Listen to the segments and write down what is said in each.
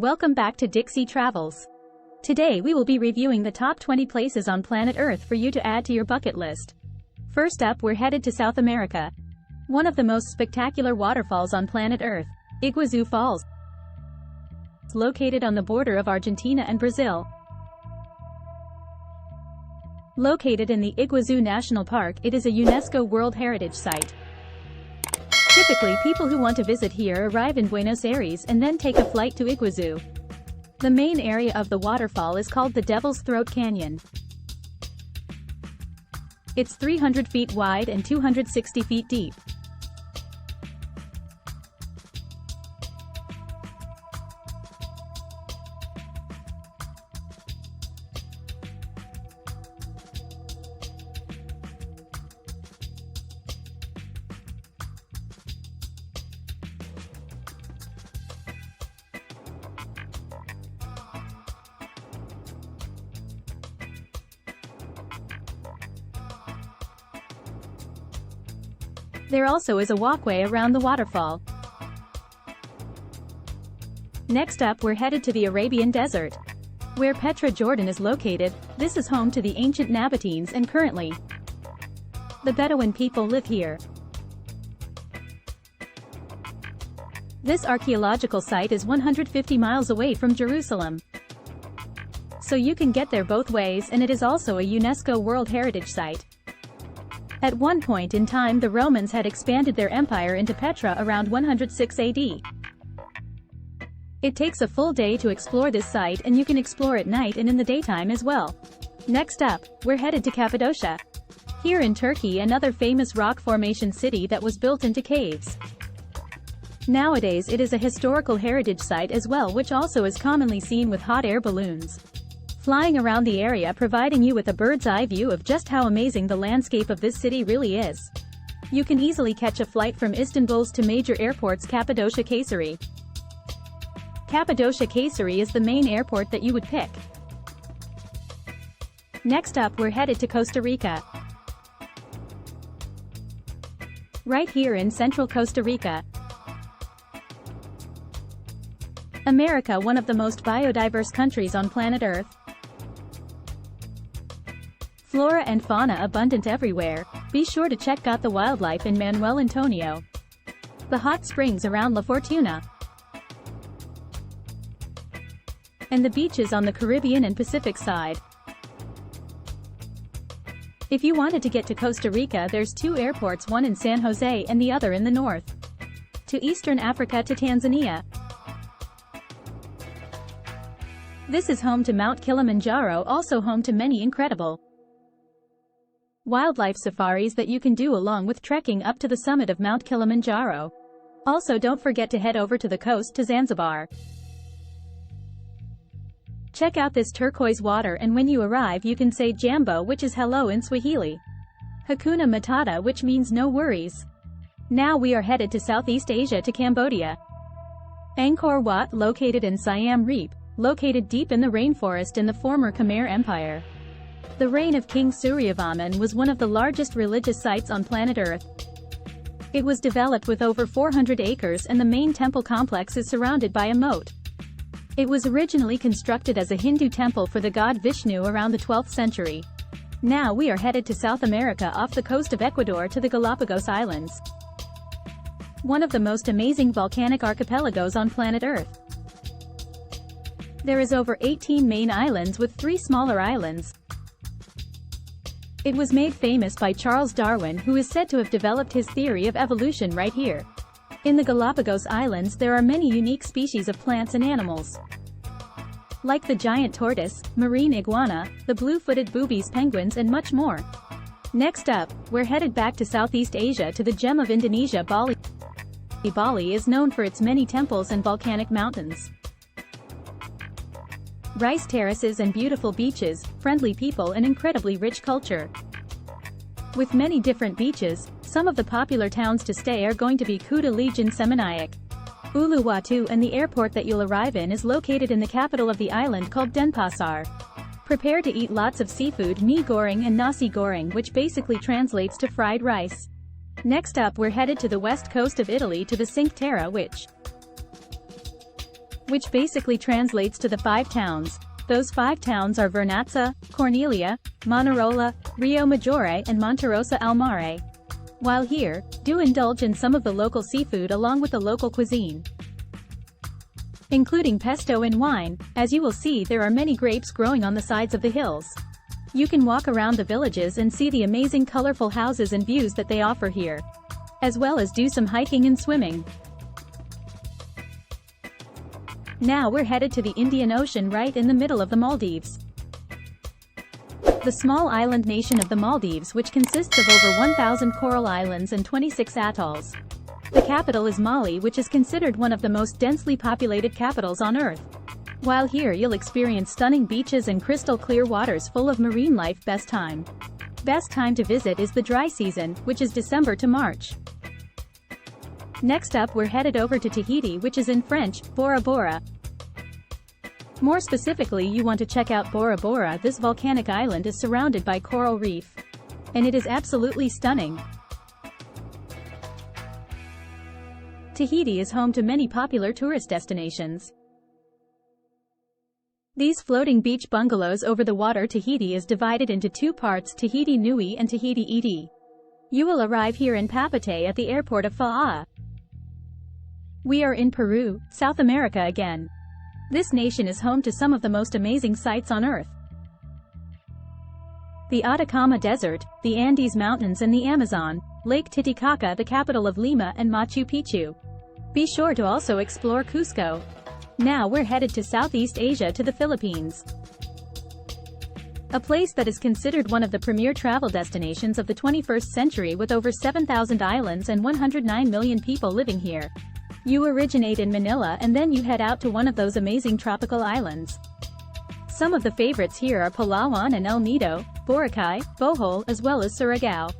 Welcome back to Dixie Travels. Today we will be reviewing the top 20 places on planet Earth for you to add to your bucket list. First up, we're headed to South America. One of the most spectacular waterfalls on planet Earth, Iguazu Falls, located on the border of Argentina and Brazil. Located in the Iguazu National Park, it is a UNESCO World Heritage Site. Typically, people who want to visit here arrive in Buenos Aires and then take a flight to Iguazu. The main area of the waterfall is called the Devil's Throat Canyon. It's 300 feet wide and 260 feet deep. There also is a walkway around the waterfall. Next up, we're headed to the Arabian Desert, where Petra, Jordan is located. This is home to the ancient Nabateans and currently the Bedouin people live here. This archaeological site is 150 miles away from Jerusalem, so you can get there both ways, and it is also a UNESCO World Heritage Site. At one point in time, the Romans had expanded their empire into Petra around 106 AD. It takes a full day to explore this site, and you can explore at night and in the daytime as well. Next up, we're headed to Cappadocia. Here in Turkey, another famous rock formation city that was built into caves. Nowadays it is a historical heritage site as well, which also is commonly seen with hot air balloons flying around the area, providing you with a bird's eye view of just how amazing the landscape of this city really is. You can easily catch a flight from Istanbul's to major airports. Cappadocia Kayseri. Cappadocia Kayseri is the main airport that you would pick. Next up, we're headed to Costa Rica. Right here in central Costa Rica, America, one of the most biodiverse countries on planet Earth. Flora and fauna abundant everywhere. Be sure to check out the wildlife in Manuel Antonio, the hot springs around La Fortuna, and the beaches on the Caribbean and Pacific side. If you wanted to get to Costa Rica, there's two airports, one in San Jose and the other in the north, to Eastern Africa to Tanzania. This is home to Mount Kilimanjaro, also home to many incredible wildlife safaris that you can do along with trekking up to the summit of Mount Kilimanjaro. Also, don't forget to head over to the coast to Zanzibar. Check out this turquoise water, and when you arrive you can say Jambo, which is hello in Swahili. Hakuna Matata, which means no worries. Now we are headed to Southeast Asia to Cambodia. Angkor Wat, located in Siam Reap, located deep in the rainforest in the former Khmer Empire. The reign of King Suryavarman was one of the largest religious sites on planet Earth. It was developed with over 400 acres, and the main temple complex is surrounded by a moat. It was originally constructed as a Hindu temple for the god Vishnu around the 12th century. Now we are headed to South America, off the coast of Ecuador to the Galapagos Islands, one of the most amazing volcanic archipelagos on planet Earth. There is over 18 main islands with 3 smaller islands. It was made famous by Charles Darwin, who is said to have developed his theory of evolution right here. In the Galapagos Islands there are many unique species of plants and animals, like the giant tortoise, marine iguana, the blue-footed boobies penguins, and much more. Next up, we're headed back to Southeast Asia to the gem of Indonesia, Bali. Bali is known for its many temples and volcanic mountains, rice terraces and beautiful beaches, friendly people and incredibly rich culture. With many different beaches, some of the popular towns to stay are going to be Kuta Legion, Seminyak, Uluwatu, and the airport that you'll arrive in is located in the capital of the island called Denpasar. Prepare to eat lots of seafood, mee goreng and nasi goreng, which basically translates to fried rice. Next up, we're headed to the west coast of Italy to the Cinque Terre, which which basically translates to the 5 towns. Those 5 towns are Vernazza, Cornelia, Manarola, Rio Maggiore and Monterosa al Mare. While here, do indulge in some of the local seafood along with the local cuisine, including pesto and wine. As you will see, there are many grapes growing on the sides of the hills. You can walk around the villages and see the amazing colorful houses and views that they offer here, as well as do some hiking and swimming. Now we're headed to the Indian Ocean right in the middle of the Maldives. The small island nation of the Maldives, which consists of over 1,000 coral islands and 26 atolls. The capital is Mali, which is considered one of the most densely populated capitals on Earth. While here you'll experience stunning beaches and crystal clear waters full of marine life. Best time to visit is the dry season, which is December to March. Next up we're headed over to Tahiti, which is in French, Bora Bora. More specifically, you want to check out Bora Bora. This volcanic island is surrounded by coral reef, and it is absolutely stunning. Tahiti is home to many popular tourist destinations. These floating beach bungalows over the water. Tahiti is divided into 2 parts, Tahiti Nui and Tahiti Iti. You will arrive here in Papeete at the airport of Faa'a. We are in Peru, South America again. This nation is home to some of the most amazing sights on Earth. The Atacama Desert, the Andes Mountains and the Amazon, Lake Titicaca, the capital of Lima, and Machu Picchu. Be sure to also explore Cusco. Now we're headed to Southeast Asia, to the Philippines, a place that is considered one of the premier travel destinations of the 21st century with over 7,000 islands and 109 million people living here. You originate in Manila and then you head out to one of those amazing tropical islands. Some of the favorites here are Palawan and El Nido, Boracay, Bohol as well as Surigao.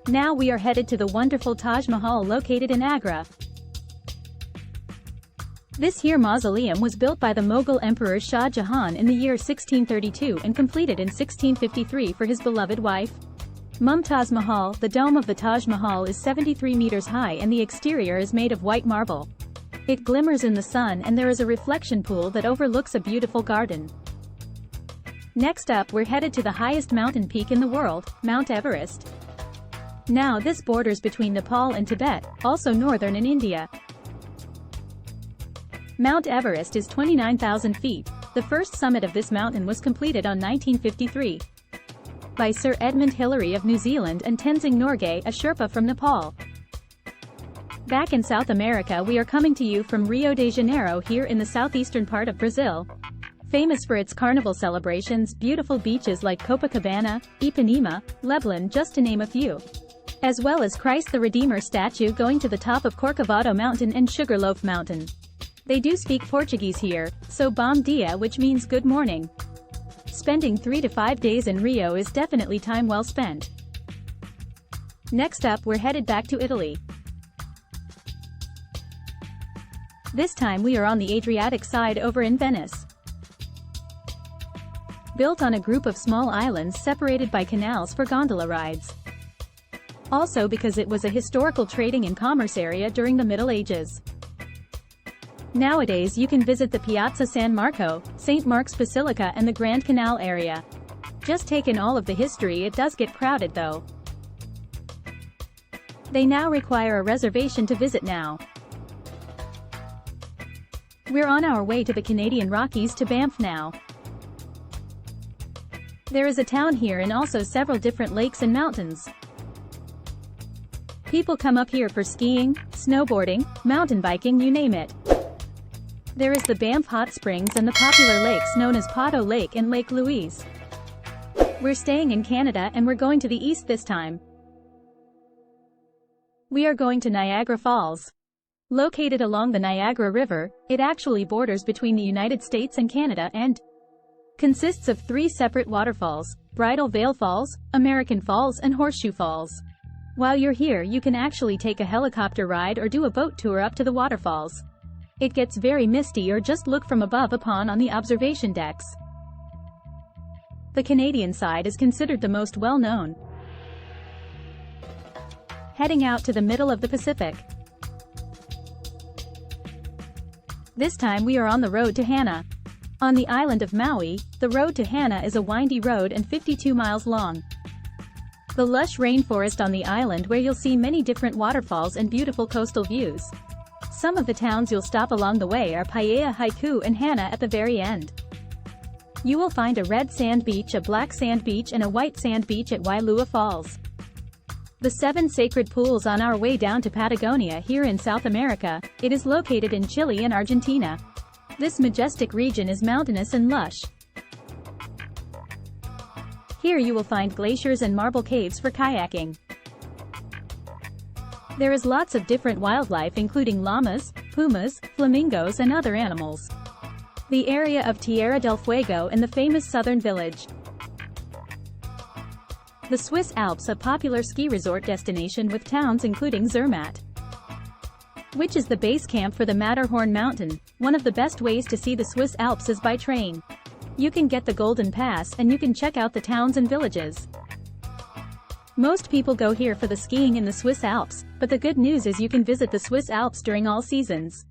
Now we are headed to the wonderful Taj Mahal located in Agra. This here mausoleum was built by the Mughal Emperor Shah Jahan in the year 1632 and completed in 1653 for his beloved wife, Mumtaz Mahal. The dome of the Taj Mahal is 73 meters high and the exterior is made of white marble. It glimmers in the sun and there is a reflection pool that overlooks a beautiful garden. Next up we're headed to the highest mountain peak in the world, Mount Everest. Now this borders between Nepal and Tibet, also northern in India. Mount Everest is 29,000 feet. The first summit of this mountain was completed on 1953 by Sir Edmund Hillary of New Zealand and Tenzing Norgay, a Sherpa from Nepal. Back in South America, we are coming to you from Rio de Janeiro, here in the southeastern part of Brazil. Famous for its carnival celebrations, beautiful beaches like Copacabana, Ipanema, Leblon, just to name a few, as well as Christ the Redeemer statue going to the top of Corcovado Mountain and Sugarloaf Mountain. They do speak Portuguese here, so bom dia, which means good morning. Spending 3 to 5 days in Rio is definitely time well spent. Next up we're headed back to Italy. This time we are on the Adriatic side over in Venice. Built on a group of small islands separated by canals for gondola rides. Also because it was a historical trading and commerce area during the Middle Ages. Nowadays you can visit the Piazza San Marco, St. Mark's Basilica and the Grand Canal area. Just take in all of the history. It does get crowded though. They now require a reservation to visit now. We're on our way to the Canadian Rockies to Banff now. There is a town here and also several different lakes and mountains. People come up here for skiing, snowboarding, mountain biking, you name it. There is the Banff Hot Springs and the popular lakes known as Poteau Lake and Lake Louise. We're staying in Canada and we're going to the east this time. We are going to Niagara Falls. Located along the Niagara River, it actually borders between the United States and Canada and consists of 3 separate waterfalls, Bridal Veil Falls, American Falls and Horseshoe Falls. While you're here you can actually take a helicopter ride or do a boat tour up to the waterfalls. It gets very misty or just look from above upon on the observation decks. The Canadian side is considered the most well-known. Heading out to the middle of the Pacific. This time we are on the road to Hana. On the island of Maui, the road to Hana is a windy road and 52 miles long. The lush rainforest on the island where you'll see many different waterfalls and beautiful coastal views. Some of the towns you'll stop along the way are Paia Haiku and Hana at the very end. You will find a red sand beach, a black sand beach and a white sand beach at Wailua Falls. The 7 sacred pools on our way down to Patagonia here in South America. It is located in Chile and Argentina. This majestic region is mountainous and lush. Here you will find glaciers and marble caves for kayaking. There is lots of different wildlife including llamas, pumas, flamingos and other animals. The area of Tierra del Fuego and the famous southern village. The Swiss Alps, a popular ski resort destination with towns including Zermatt, which is the base camp for the Matterhorn mountain. One of the best ways to see the Swiss Alps is by train. You can get the Golden Pass and you can check out the towns and villages. Most people go here for the skiing in the Swiss Alps, but the good news is you can visit the Swiss Alps during all seasons.